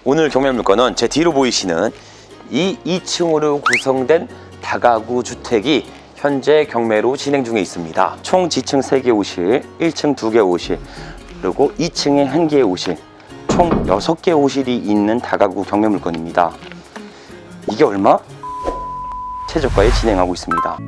오늘 경매 물건은 제 뒤로 보이시는 이 2층으로 구성된 다가구 주택이 현재 경매로 진행 중에 있습니다. 총 지층 3개 호실, 1층 2개 호실, 그리고 2층에 1개의 호실, 총 6개 호실이 있는 다가구 경매 물건입니다. 이게 얼마? 최저가에 진행하고 있습니다.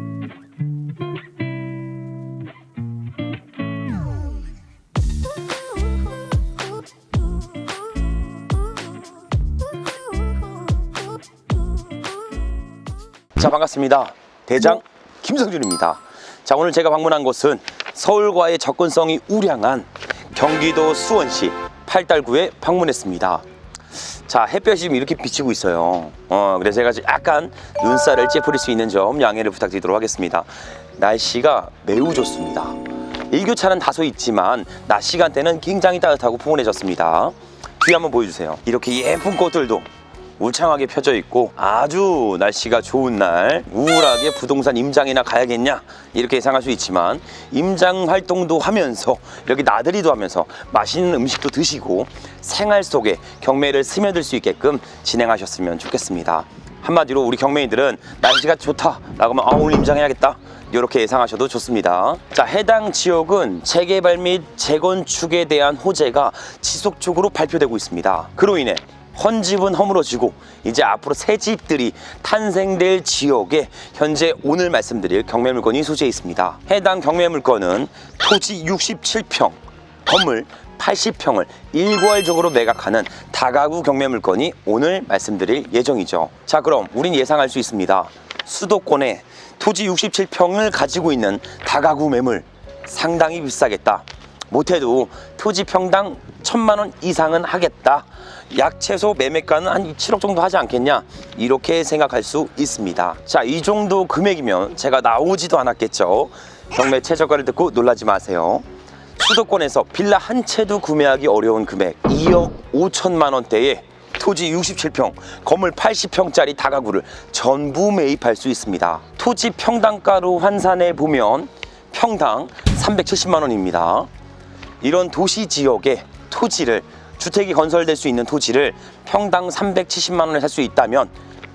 자, 반갑습니다. 대장 김성준입니다. 자, 오늘 제가 방문한 곳은 서울과의 접근성이 우량한 경기도 수원시 팔달구에 방문했습니다. 자, 햇볕이 지금 이렇게 비치고 있어요. 그래서 제가 약간 눈살을 찌푸릴 수 있는 점 양해를 부탁드리도록 하겠습니다. 날씨가 매우 좋습니다. 일교차는 다소 있지만 낮 시간대는 굉장히 따뜻하고 포근해졌습니다. 뒤에 한번 보여주세요. 이렇게 예쁜 꽃들도 울창하게 펴져 있고 아주 날씨가 좋은 날 우울하게 부동산 임장이나 가야겠냐 이렇게 예상할 수 있지만 임장 활동도 하면서 이렇게 나들이도 하면서 맛있는 음식도 드시고 생활 속에 경매를 스며들 수 있게끔 진행하셨으면 좋겠습니다. 한마디로 우리 경매인들은 날씨가 좋다라고 하면 오늘 임장해야겠다 이렇게 예상하셔도 좋습니다. 자, 해당 지역은 재개발 및 재건축에 대한 호재가 지속적으로 발표되고 있습니다. 그로 인해 헌집은 허물어지고 이제 앞으로 새 집들이 탄생될 지역에 현재 오늘 말씀드릴 경매 물건이 소재해 있습니다. 해당 경매 물건은 토지 67평, 건물 80평을 일괄적으로 매각하는 다가구 경매 물건이 오늘 말씀드릴 예정이죠. 자, 그럼 우린 예상할 수 있습니다. 수도권에 토지 67평을 가지고 있는 다가구 매물 상당히 비싸겠다. 못해도 토지 평당 1,000만 원 이상은 하겠다. 약 최소 매매가는 한 7억 정도 하지 않겠냐 이렇게 생각할 수 있습니다. 자, 이 정도 금액이면 제가 나오지도 않았겠죠. 경매 최저가를 듣고 놀라지 마세요. 수도권에서 빌라 한 채도 구매하기 어려운 금액 2억 5천만 원대에 토지 67평, 건물 80평짜리 다가구를 전부 매입할 수 있습니다. 토지 평당가로 환산해 보면 평당 370만 원입니다. 이런 도시 지역의 토지를 주택이 건설될 수 있는 토지를 평당 370만 원에 살 수 있다면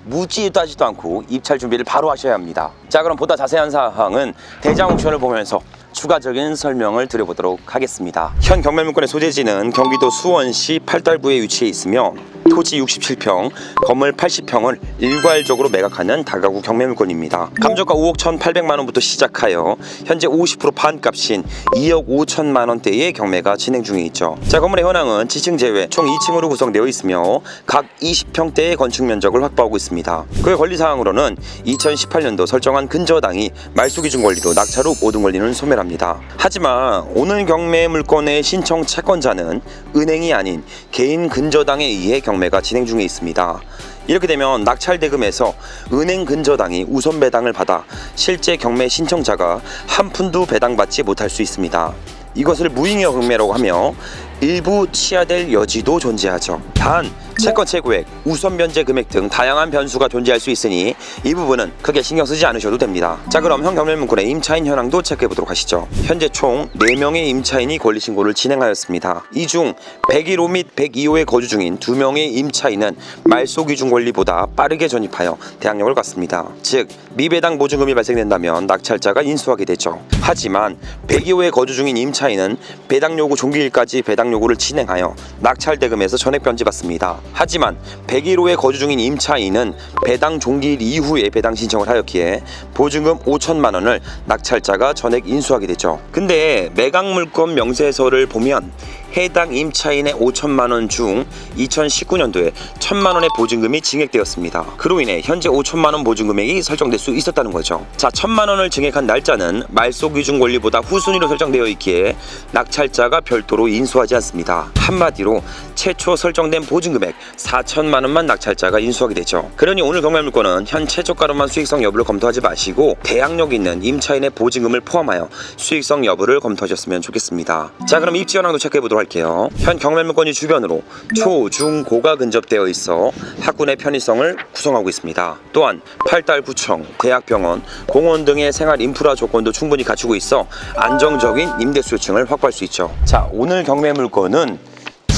묻지도 하지도 않고 입찰 준비를 바로 하셔야 합니다. 자, 그럼 보다 자세한 사항은 대장 옥션을 보면서 추가적인 설명을 드려보도록 하겠습니다. 현 경매 물건의 소재지는 경기도 수원시 팔달구에 위치해 있으며 토지 67평, 건물 80평을 일괄적으로 매각하는 다가구 경매 물건입니다. 감정가 5억 1,800만 원부터 시작하여 현재 50% 반값인 2억 5천만 원대의 경매가 진행 중에 있죠. 자, 건물의 현황은 지층 제외 총 2층으로 구성되어 있으며 각 20평대의 건축 면적을 확보하고 있습니다. 그의 권리사항으로는 2018년도 설정한 근저당이 말소기준 권리로 낙찰 후 모든 권리는 소멸합니다. 하지만 오늘 경매 물건의 신청 채권자는 은행이 아닌 개인 근저당에 의해 경매가 진행 중에 있습니다. 이렇게 되면 낙찰 대금에서 은행 근저당이 우선 배당을 받아 실제 경매 신청자가 한 푼도 배당받지 못할 수 있습니다. 이것을 무잉여 경매라고 하며 일부 취하될 여지도 존재하죠. 단 채권 최고액, 우선 변제 금액 등 다양한 변수가 존재할 수 있으니 이 부분은 크게 신경 쓰지 않으셔도 됩니다. 자, 그럼 현 경매 물건의 임차인 현황도 체크해 보도록 하시죠. 현재 총 4명의 임차인이 권리신고를 진행하였습니다. 이 중 101호 및 102호에 거주 중인 2명의 임차인은 말소기준 권리보다 빠르게 전입하여 대항력을 갖습니다. 즉 미배당 보증금이 발생된다면 낙찰자가 인수하게 되죠. 하지만 102호에 거주 중인 임차인은 배당 요구 종기일까지 배당 요구를 진행하여 낙찰 대금에서 전액 변제받습니다. 하지만 101호에 거주 중인 임차인은 배당 종기일 이후에 배당 신청을 하였기에 보증금 5천만 원을 낙찰자가 전액 인수하게 되죠. 근데 매각 물건 명세서를 보면 해당 임차인의 5천만 원 중 2019년도에 1,000만 원의 보증금이 증액되었습니다. 그로 인해 현재 5천만 원 보증금액이 설정될 수 있었다는 거죠. 자, 1,000만 원을 증액한 날짜는 말소기준 권리보다 후순위로 설정되어 있기에 낙찰자가 별도로 인수하지 않습니다. 한마디로 최초 설정된 보증금액 4천만 원만 낙찰자가 인수하게 되죠. 그러니 오늘 경매 물건은 현 최저가로만 수익성 여부를 검토하지 마시고 대항력 있는 임차인의 보증금을 포함하여 수익성 여부를 검토하셨으면 좋겠습니다. 자, 그럼 입지 현황도 체크해보도록 할게요. 현 경매 물건이 주변으로 초, 중, 고가 근접되어 있어 학군의 편의성을 구성하고 있습니다. 또한 팔달구청, 대학병원, 공원 등의 생활 인프라 조건도 충분히 갖추고 있어 안정적인 임대 수요층을 확보할 수 있죠. 자, 오늘 경매 물건은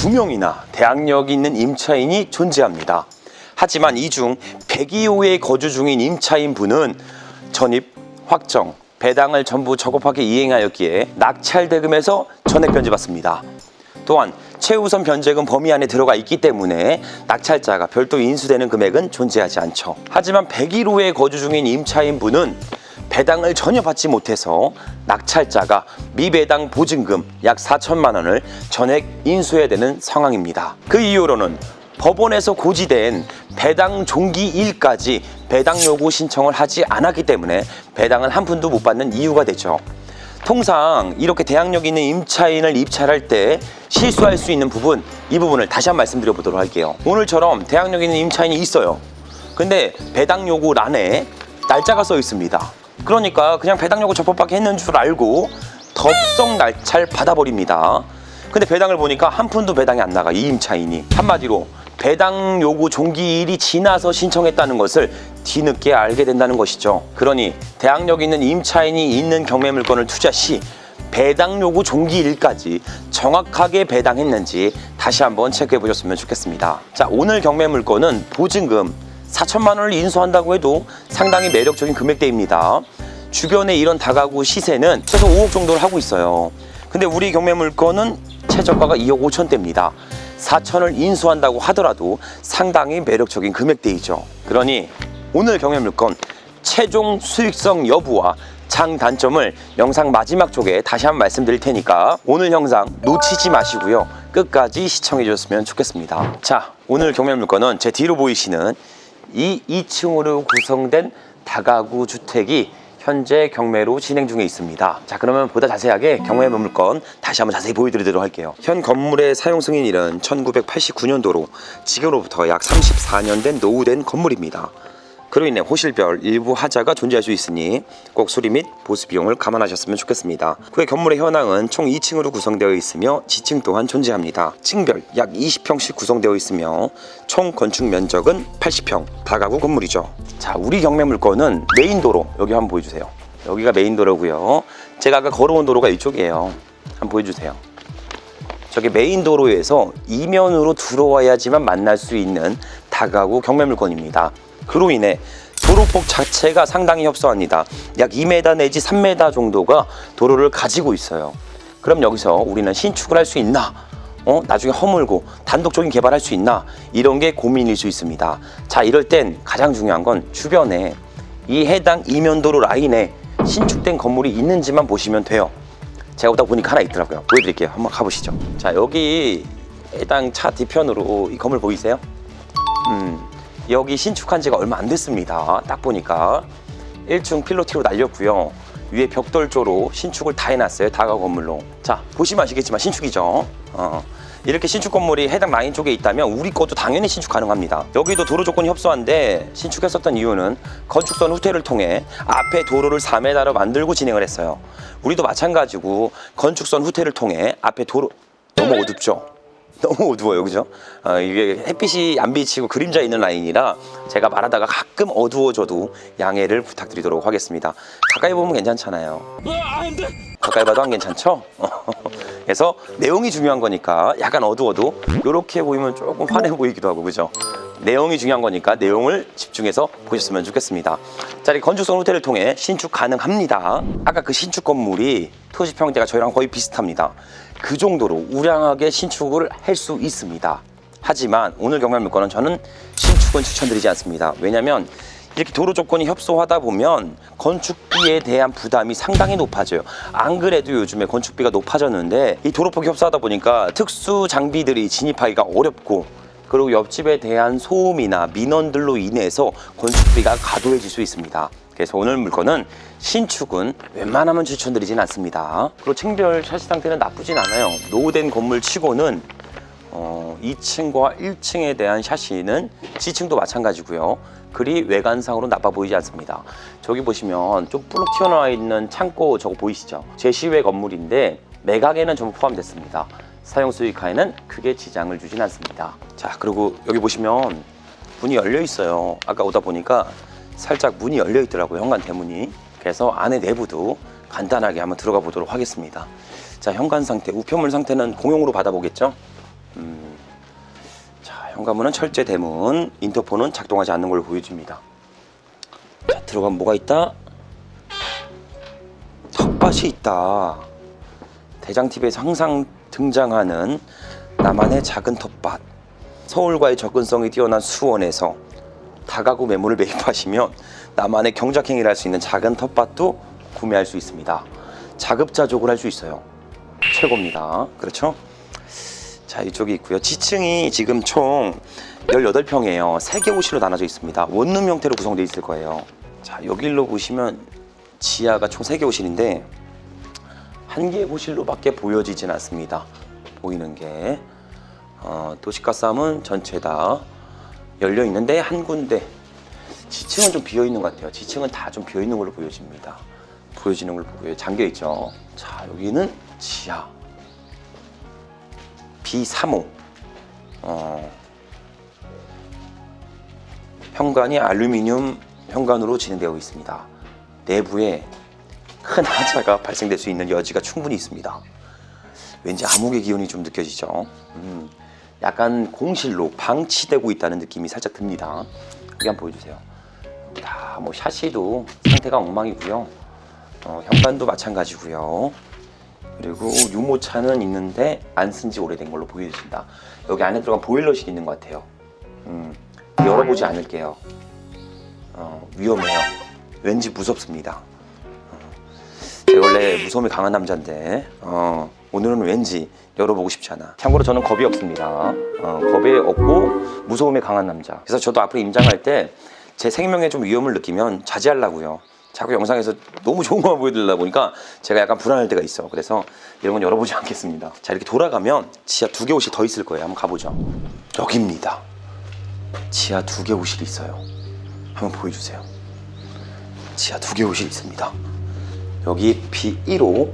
2명이나 대항력 있는 임차인이 존재합니다. 하지만 이 중 102호에 거주 중인 임차인 분은 전입, 확정, 배당을 전부 적법하게 이행하였기에 낙찰 대금에서 전액 변제받습니다. 또한 최우선 변제금 범위 안에 들어가 있기 때문에 낙찰자가 별도 인수되는 금액은 존재하지 않죠. 하지만 101호에 거주 중인 임차인 분은 배당을 전혀 받지 못해서 낙찰자가 미배당 보증금 약 4천만 원을 전액 인수해야 되는 상황입니다. 그 이유로는 법원에서 고지된 배당 종기일까지 배당 요구 신청을 하지 않았기 때문에 배당을 한 푼도 못 받는 이유가 되죠. 통상 이렇게 대항력 있는 임차인을 입찰할 때 실수할 수 있는 부분, 이 부분을 다시 한번 말씀드려 보도록 할게요. 오늘처럼 대항력 있는 임차인이 있어요. 근데 배당 요구란에 날짜가 써 있습니다. 그러니까 그냥 배당 요구 적법하게 했는 줄 알고 덥석 날찰 받아버립니다. 근데 배당을 보니까 한 푼도 배당이 안 나가, 이 임차인이. 한마디로 배당 요구 종기일이 지나서 신청했다는 것을 뒤늦게 알게 된다는 것이죠. 그러니 대항력 있는 임차인이 있는 경매물건을 투자 시 배당 요구 종기일까지 정확하게 배당했는지 다시 한번 체크해 보셨으면 좋겠습니다. 자, 오늘 경매물건은 보증금 4천만 원을 인수한다고 해도 상당히 매력적인 금액대입니다. 주변에 이런 다가구 시세는 최소 5억 정도를 하고 있어요. 근데 우리 경매물건은 최저가가 2억 5천대입니다. 4천을 인수한다고 하더라도 상당히 매력적인 금액대이죠. 그러니 오늘 경매물건 최종 수익성 여부와 장단점을 영상 마지막 쪽에 다시 한번 말씀드릴 테니까 오늘 영상 놓치지 마시고요. 끝까지 시청해 주셨으면 좋겠습니다. 자, 오늘 경매물건은 제 뒤로 보이시는 이 2층으로 구성된 다가구 주택이 현재 경매로 진행 중에 있습니다. 자, 그러면 보다 자세하게 경매 물건 다시 한번 자세히 보여드리도록 할게요. 현 건물의 사용 승인일은 1989년도로 지금으로부터 약 34년 된 노후된 건물입니다. 그로 인해 호실별 일부 하자가 존재할 수 있으니 꼭 수리 및 보수 비용을 감안하셨으면 좋겠습니다. 그의 건물의 현황은 총 2층으로 구성되어 있으며 지층 또한 존재합니다. 층별 약 20평씩 구성되어 있으며 총 건축 면적은 80평 다가구 건물이죠. 자, 우리 경매 물건은 메인 도로, 여기 한번 보여주세요. 여기가 메인 도로고요. 제가 아까 걸어온 도로가 이쪽이에요. 한번 보여주세요. 저기 메인 도로에서 이면으로 들어와야지만 만날 수 있는 다가구 경매 물건입니다. 그로 인해 도로폭 자체가 상당히 협소합니다. 약 2m 내지 3m 정도가 도로를 가지고 있어요. 그럼 여기서 우리는 신축을 할 수 있나? 나중에 허물고 단독적인 개발할 수 있나? 이런 게 고민일 수 있습니다. 자, 이럴 땐 가장 중요한 건 주변에 이 해당 이면도로 라인에 신축된 건물이 있는지만 보시면 돼요. 제가 오다 보니까 하나 있더라고요. 보여드릴게요. 한번 가보시죠. 자, 여기 해당 차 뒤편으로 이 건물 보이세요? 여기 신축한 지가 얼마 안 됐습니다. 딱 보니까 1층 필로티로 날렸고요. 위에 벽돌조로 신축을 다 해놨어요. 다가구 건물로. 자, 보시면 아시겠지만 신축이죠. 이렇게 신축 건물이 해당 라인 쪽에 있다면 우리 것도 당연히 신축 가능합니다. 여기도 도로 조건이 협소한데 신축했었던 이유는 건축선 후퇴를 통해 앞에 도로를 4m로 만들고 진행을 했어요. 우리도 마찬가지고 건축선 후퇴를 통해 앞에 도로, 너무 어둡죠? 너무 어두워요, 그죠? 이게 햇빛이 안 비치고 그림자 있는 라인이라 제가 말하다가 가끔 어두워져도 양해를 부탁드리도록 하겠습니다. 가까이 보면 괜찮잖아요. 가까이 봐도 안 괜찮죠? 그래서 내용이 중요한 거니까 약간 어두워도 이렇게 보이면 조금 환해 보이기도 하고, 그죠? 내용이 중요한 거니까 내용을 집중해서 보셨으면 좋겠습니다. 자, 이 건축선 후퇴를 통해 신축 가능합니다. 아까 그 신축 건물이 토지 평대가 저희랑 거의 비슷합니다. 그 정도로 우량하게 신축을 할 수 있습니다. 하지만 오늘 경매 물건은 저는 신축은 추천드리지 않습니다. 왜냐하면 이렇게 도로 조건이 협소하다 보면 건축비에 대한 부담이 상당히 높아져요. 안 그래도 요즘에 건축비가 높아졌는데 이 도로폭이 협소하다 보니까 특수 장비들이 진입하기가 어렵고, 그리고 옆집에 대한 소음이나 민원들로 인해서 건축비가 과도해질 수 있습니다. 그래서 오늘 물건은 신축은 웬만하면 추천드리진 않습니다. 그리고 층별 샤시 상태는 나쁘진 않아요. 노후된 건물 치고는 2층과 1층에 대한 샤시는 지층도 마찬가지고요. 그리 외관상으로 나빠 보이지 않습니다. 저기 보시면 좀 뿔룩 튀어나와 있는 창고 저거 보이시죠? 제시외 건물인데 매각에는 전부 포함됐습니다. 사용 수익화에는 크게 지장을 주진 않습니다. 자, 그리고 여기 보시면 문이 열려 있어요. 아까 오다 보니까 살짝 문이 열려 있더라고요, 현관 대문이. 그래서 안에 내부도 간단하게 한번 들어가 보도록 하겠습니다. 자, 현관 상태, 우편물 상태는 공용으로 받아보겠죠? 자, 현관문은 철제 대문, 인터폰은 작동하지 않는 걸로 보여집니다. 자, 들어가면 뭐가 있다? 텃밭이 있다. 대장TV에서 항상 등장하는 나만의 작은 텃밭. 서울과의 접근성이 뛰어난 수원에서 다가구 매물을 매입하시면 나만의 경작행위를 할 수 있는 작은 텃밭도 구매할 수 있습니다. 자급자족을 할 수 있어요. 최고입니다. 그렇죠? 자, 이쪽이 있고요. 지층이 지금 총 18평이에요. 3개 호실로 나눠져 있습니다. 원룸 형태로 구성되어 있을 거예요. 자, 여기로 보시면 지하가 총 3개 호실인데 한 개의 호실로밖에 보여지진 않습니다. 보이는 게 도시가스함은 전체 다 열려 있는데 한 군데 지층은 좀 비어 있는 것 같아요. 지층은 다 좀 비어 있는 걸로 보여집니다. 보여지는 걸 보고요. 잠겨 있죠. 자, 여기는 지하 B3호. 현관이 알루미늄 현관으로 진행되어 있습니다. 내부에 큰 하자가 발생될 수 있는 여지가 충분히 있습니다. 왠지 암흑의 기운이 좀 느껴지죠. 약간 공실로 방치되고 있다는 느낌이 살짝 듭니다. 여기 한번 보여주세요. 다 뭐 샤시도 상태가 엉망이고요. 현관도 마찬가지고요. 그리고 유모차는 있는데 안 쓴 지 오래된 걸로 보여집니다. 여기 안에 들어간 보일러실이 있는 것 같아요. 열어보지 않을게요. 위험해요. 왠지 무섭습니다. 제가 원래 무서움이 강한 남자인데 오늘은 왠지 열어보고 싶지 않아. 참고로 저는 겁이 없습니다. 겁이 없고 무서움에 강한 남자. 그래서 저도 앞으로 임장할 때 제 생명에 좀 위험을 느끼면 자제하려고요. 자꾸 영상에서 너무 좋은 것만 보여드리다 보니까 제가 약간 불안할 때가 있어. 그래서 이런 건 열어보지 않겠습니다. 자, 이렇게 돌아가면 지하 2개 호실 더 있을 거예요. 한번 가보죠. 여기입니다. 지하 2개 호실이 있어요. 한번 보여주세요. 지하 2개 호실이 있습니다. 여기 B1호,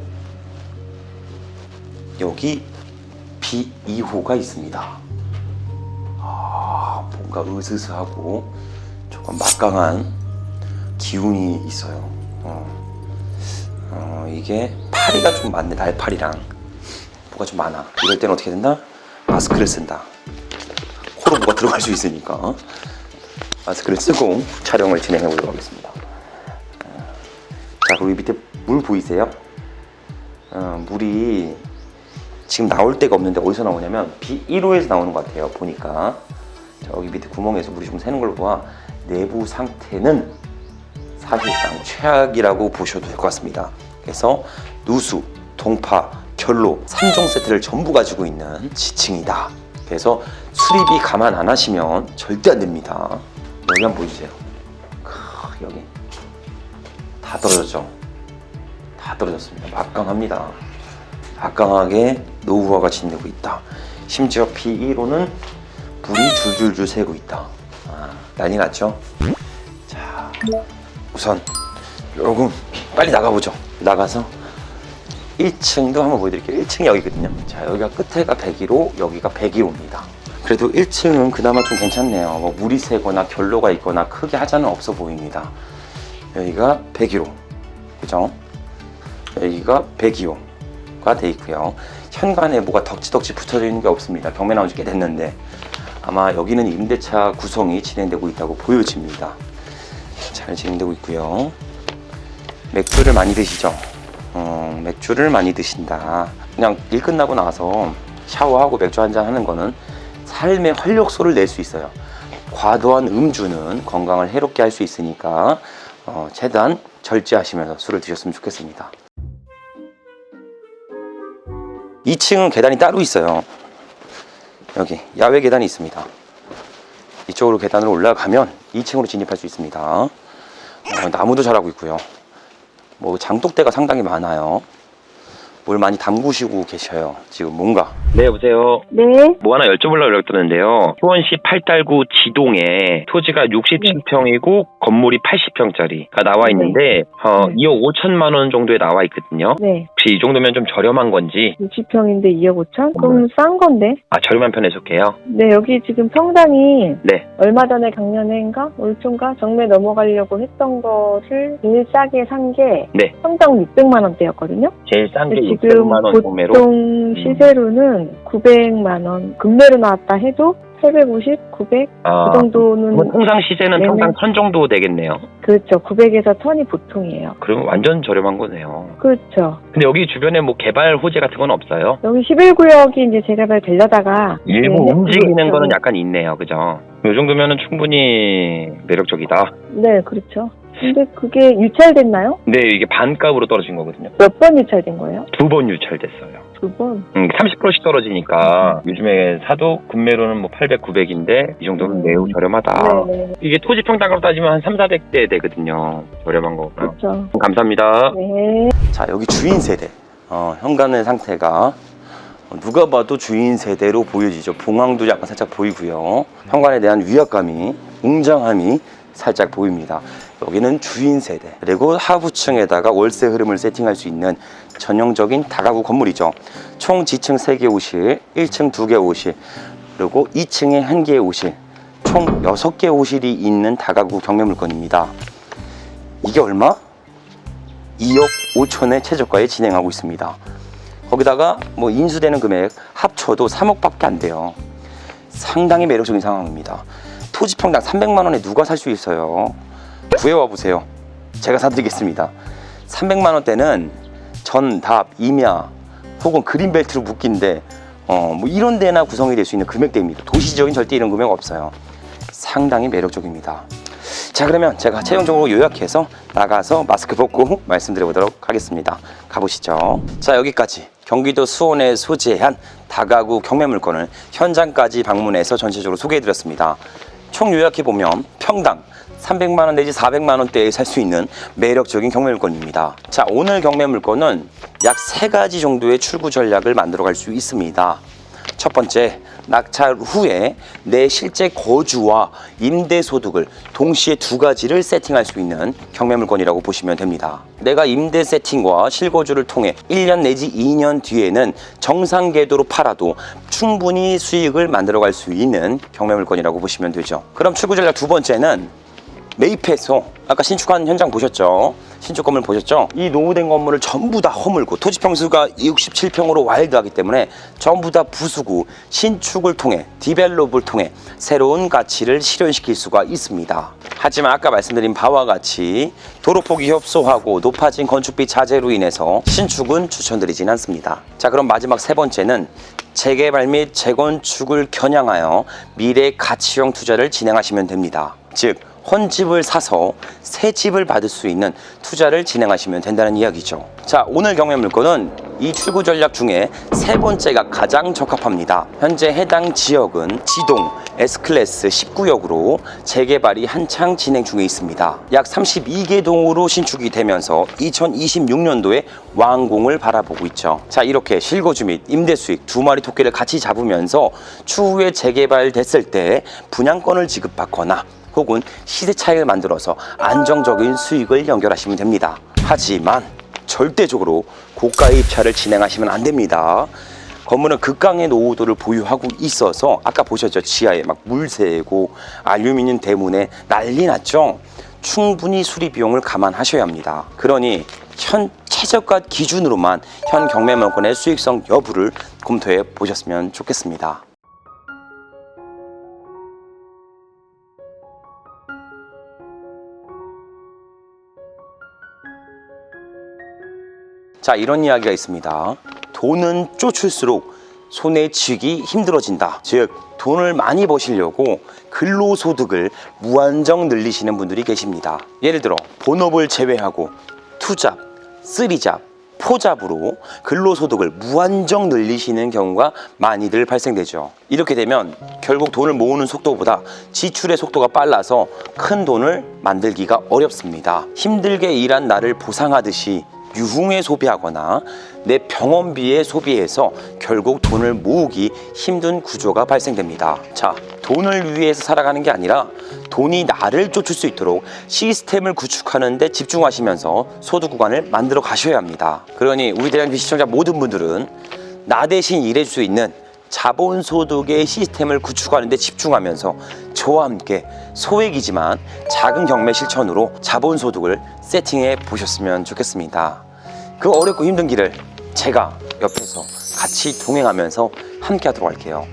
여기 B2호가 있습니다. 뭔가 으스스하고 조금 막강한 기운이 있어요. 이게 파리가 좀 많네. 날파리랑 뭐가 좀 많아. 이럴 때는 어떻게 된다? 마스크를 쓴다. 코로 뭐가 들어갈 수 있으니까 마스크를 쓰고 촬영을 진행해 보도록 하겠습니다. 자, 그리고 밑에 물 보이세요? 물이 지금 나올 데가 없는데 어디서 나오냐면 B1호에서 나오는 것 같아요. 보니까 자, 여기 밑에 구멍에서 물이 좀 새는 걸 보아 내부 상태는 사실상 최악이라고 보셔도 될 것 같습니다. 그래서 누수, 동파, 결로 3종 세트를 전부 가지고 있는 지층이다. 그래서 수리비 감안 안 하시면 절대 안 됩니다. 여기 한번 보여주세요. 여기 다 떨어졌죠? 다 떨어졌습니다. 막강합니다. 막강하게 노후화가 진행되고 있다. 심지어 B1호는 불이 줄줄줄 새고 있다. 난리 났죠? 자, 우선 조금 빨리 나가보죠. 나가서 1층도 한번 보여드릴게요. 1층이 여기거든요. 자, 여기가 끝에가 101호, 여기가 102호입니다. 그래도 1층은 그나마 좀 괜찮네요. 뭐 물이 새거나 결로가 있거나 크게 하자는 없어 보입니다. 여기가 101호, 그죠? 여기가 102호가 돼 있고요. 현관에 뭐가 덕지덕지 붙어져 있는 게 없습니다. 경매 나온 지 꽤 됐는데 아마 여기는 임대차 구성이 진행되고 있다고 보여집니다. 잘 진행되고 있고요. 맥주를 많이 드시죠? 맥주를 많이 드신다. 그냥 일 끝나고 나서 샤워하고 맥주 한잔 하는 거는 삶의 활력소를 낼 수 있어요. 과도한 음주는 건강을 해롭게 할 수 있으니까 최대한 절제하시면서 술을 드셨으면 좋겠습니다. 2층은 계단이 따로 있어요. 여기 야외 계단이 있습니다. 이쪽으로 계단으로 올라가면 2층으로 진입할 수 있습니다. 나무도 자라고 있고요. 뭐 장독대가 상당히 많아요. 뭘 많이 담그시고 계셔요. 지금 뭔가. 네, 여보세요. 네. 뭐 하나 여쭤보려고 그랬는데요. 수원시 팔달구 지동에 토지가 67평이고 건물이 80평짜리가 나와 있는데 2억 5천만 원 정도에 나와 있거든요. 네. 혹시 이 정도면 좀 저렴한 건지? 60평인데 2억 5천? 그럼 싼 건데? 아, 저렴한 편에 속해요? 네, 여기 지금 평당이 네. 얼마 전에 작년에인가? 올 초인가? 정매 넘어가려고 했던 거를 제일 싸게 산 게 네. 평당 600만 원대였거든요. 제일 싼 게 지금 600만 원 구매로? 보통 시세로는 900만 원 금매로 나왔다 해도 850, 900 그 정도는 그럼 통상 시세는 평당 1000 정도 되겠네요. 그렇죠. 900에서 1000이 보통이에요. 그러면 완전 저렴한 거네요. 그렇죠. 근데 여기 주변에 뭐 개발 호재 같은 건 없어요? 여기 11구역이 이제 재개발 되려다가 일부 네, 움직이는 그렇죠. 거는 약간 있네요. 그죠? 이 정도면은 충분히 매력적이다. 네, 그렇죠. 근데 그게 유찰됐나요? 근데 이게 반값으로 떨어진 거거든요. 몇 번 유찰된 거예요? 2번 유찰됐어요. 2번. 30%씩 떨어지니까 요즘에 사도 금매로는 뭐 800, 900인데 이 정도면 매우 저렴하다. 네. 이게 토지 평당으로 따지면 한 3, 400대 되거든요. 저렴한 거구나. 그렇죠. 감사합니다. 네. 자, 여기 주인 세대. 현관의 상태가 누가 봐도 주인 세대로 보여지죠. 봉황도 약간 살짝 보이고요. 현관에 대한 위압감이, 웅장함이 살짝 보입니다. 여기는 주인 세대. 그리고 하부층에다가 월세 흐름을 세팅할 수 있는 전형적인 다가구 건물이죠. 총 지층 3개 호실, 1층 2개 호실, 그리고 2층에 1개의 호실, 총 6개 호실이 있는 다가구 경매물건입니다. 이게 얼마? 2억 5천에 최저가에 진행하고 있습니다. 거기다가 뭐 인수되는 금액 합쳐도 3억밖에 안 돼요. 상당히 매력적인 상황입니다. 토지 평당 300만 원에 누가 살 수 있어요? 구해와 보세요. 제가 사드리겠습니다. 300만 원대는 전답, 임야 혹은 그린벨트로 묶인데 뭐 이런 데나 구성이 될 수 있는 금액대입니다. 도시적인 절대 이런 금액 없어요. 상당히 매력적입니다. 자, 그러면 제가 최종적으로 요약해서 나가서 마스크 벗고 말씀드려보도록 하겠습니다. 가보시죠. 자, 여기까지 경기도 수원에 소재한 다가구 경매물건을 현장까지 방문해서 전체적으로 소개해드렸습니다. 총 요약해보면 평당 300만원 내지 400만원대에 살 수 있는 매력적인 경매물건입니다. 자, 오늘 경매물건은 약 3가지 정도의 출구 전략을 만들어갈 수 있습니다. 첫 번째, 낙찰 후에 내 실제 거주와 임대 소득을 동시에 2가지를 세팅할 수 있는 경매물건이라고 보시면 됩니다. 내가 임대 세팅과 실거주를 통해 1년 내지 2년 뒤에는 정상 궤도로 팔아도 충분히 수익을 만들어갈 수 있는 경매물건이라고 보시면 되죠. 그럼 출구 전략 2번째는 매입해서 아까 신축한 현장 보셨죠? 신축 건물 보셨죠? 이 노후된 건물을 전부 다 허물고 토지 평수가 67평으로 와일드하기 때문에 전부 다 부수고 신축을 통해 디벨롭을 통해 새로운 가치를 실현시킬 수가 있습니다. 하지만 아까 말씀드린 바와 같이 도로폭이 협소하고 높아진 건축비 자재로 인해서 신축은 추천드리진 않습니다. 자, 그럼 마지막 3번째는 재개발 및 재건축을 겨냥하여 미래 가치형 투자를 진행하시면 됩니다. 즉 헌집을 사서 새 집을 받을 수 있는 투자를 진행하시면 된다는 이야기죠. 자, 오늘 경매물건은 이 출구 전략 중에 3번째가 가장 적합합니다. 현재 해당 지역은 지동 S클래스 19역으로 재개발이 한창 진행 중에 있습니다. 약 32개 동으로 신축이 되면서 2026년도에 완공을 바라보고 있죠. 자, 이렇게 실거주 및 임대 수익 2마리 토끼를 같이 잡으면서 추후에 재개발됐을 때 분양권을 지급받거나 혹은 시세 차익을 만들어서 안정적인 수익을 연결하시면 됩니다. 하지만 절대적으로 고가의 입찰을 진행하시면 안 됩니다. 건물은 극강의 노후도를 보유하고 있어서 아까 보셨죠? 지하에 막 물 새고 알루미늄 대문에 난리 났죠? 충분히 수리 비용을 감안하셔야 합니다. 그러니 현 최저가 기준으로만 현 경매물건의 수익성 여부를 검토해 보셨으면 좋겠습니다. 자, 이런 이야기가 있습니다. 돈은 쫓을수록 손에 쥐기 힘들어진다. 즉, 돈을 많이 버시려고 근로소득을 무한정 늘리시는 분들이 계십니다. 예를 들어 본업을 제외하고 투잡, 쓰리잡, 포잡으로 근로소득을 무한정 늘리시는 경우가 많이들 발생되죠. 이렇게 되면 결국 돈을 모으는 속도보다 지출의 속도가 빨라서 큰 돈을 만들기가 어렵습니다. 힘들게 일한 나를 보상하듯이 유흥에 소비하거나 내 병원비에 소비해서 결국 돈을 모으기 힘든 구조가 발생됩니다. 자, 돈을 위해서 살아가는 게 아니라 돈이 나를 쫓을 수 있도록 시스템을 구축하는 데 집중하시면서 소득 구간을 만들어 가셔야 합니다. 그러니 우리 대장TV 시청자 모든 분들은 나 대신 일해줄 수 있는 자본소득의 시스템을 구축하는 데 집중하면서 저와 함께 소액이지만 작은 경매 실천으로 자본소득을 세팅해 보셨으면 좋겠습니다. 그 어렵고 힘든 길을 제가 옆에서 같이 동행하면서 함께 하도록 할게요.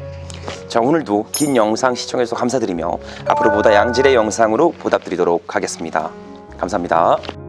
자, 오늘도 긴 영상 시청해주셔서 감사드리며 앞으로 보다 양질의 영상으로 보답드리도록 하겠습니다. 감사합니다.